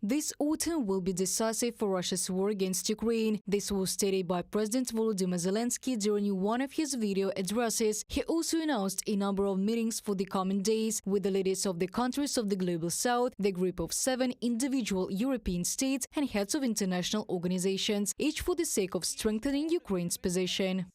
This autumn will be decisive for Russia's war against Ukraine. This was stated by President Volodymyr Zelenskyy during one of his video addresses. He also announced a number of meetings for the coming days with the leaders of the countries of the Global South, the group of 7 individual European states and heads of international organizations, each for the sake of strengthening Ukraine's position.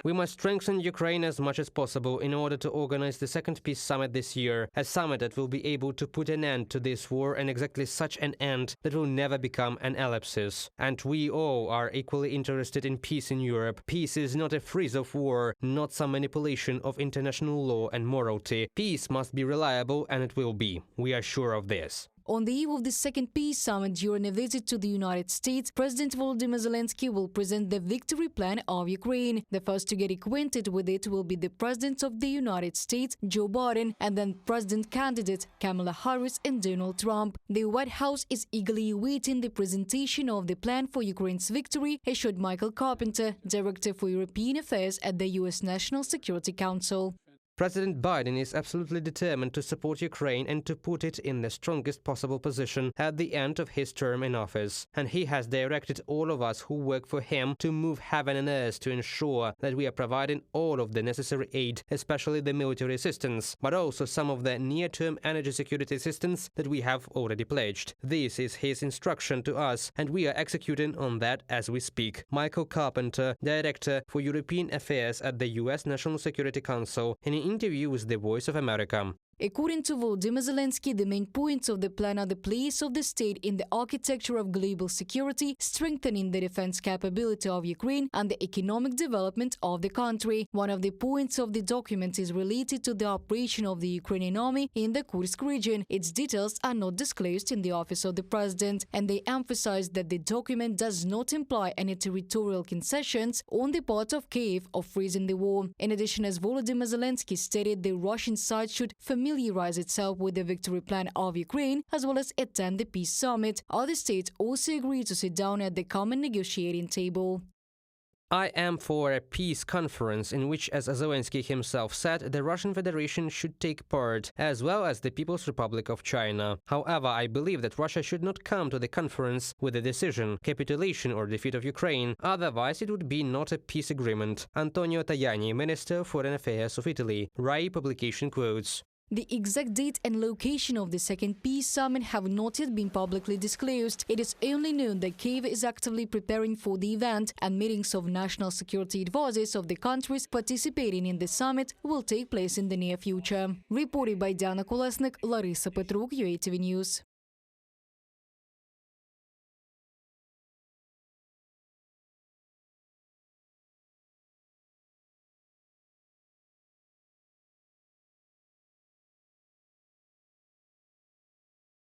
We must strengthen Ukraine as much as possible in order to organize the second peace summit this year, a summit that will be able to put an end to this war, and exactly such an end that will never become an ellipsis. And we all are equally interested in peace in Europe. Peace is not a freeze of war, not some manipulation of international law and morality. Peace must be reliable, and it will be. We are sure of this. On the eve of the second peace summit, during a visit to the United States, President Volodymyr Zelenskyy will present the victory plan of Ukraine. The first to get acquainted with it will be the President of the United States, Joe Biden, and then President candidates Kamala Harris and Donald Trump. The White House is eagerly awaiting the presentation of the plan for Ukraine's victory, assured Michael Carpenter, Director for European Affairs at the U.S. National Security Council. President Biden is absolutely determined to support Ukraine and to put it in the strongest possible position at the end of his term in office. And he has directed all of us who work for him to move heaven and earth to ensure that we are providing all of the necessary aid, especially the military assistance, but also some of the near-term energy security assistance that we have already pledged. This is his instruction to us, and we are executing on that as we speak. Michael Carpenter, Director for European Affairs at the U.S. National Security Council, in an interview with The Voice of America. According to Volodymyr Zelenskyy, the main points of the plan are the place of the state in the architecture of global security, strengthening the defense capability of Ukraine, and the economic development of the country. One of the points of the document is related to the operation of the Ukrainian army in the Kursk region. Its details are not disclosed in the office of the president, and they emphasize that the document does not imply any territorial concessions on the part of Kyiv of freezing the war. In addition, as Volodymyr Zelenskyy stated, the Russian side should familiarize itself with the victory plan of Ukraine, as well as attend the peace summit. Other states also agreed to sit down at the common negotiating table. I am for a peace conference in which, as Zelenskyy himself said, the Russian Federation should take part, as well as the People's Republic of China. However, I believe that Russia should not come to the conference with a decision, capitulation or defeat of Ukraine, otherwise it would be not a peace agreement. Antonio Tajani, Minister of Foreign Affairs of Italy. RAI publication quotes. The exact date and location of the second peace summit have not yet been publicly disclosed. It is only known that Kyiv is actively preparing for the event, and meetings of national security advisors of the countries participating in the summit will take place in the near future. Reported by Diana Kolesnik, Larissa Petruk, UATV News.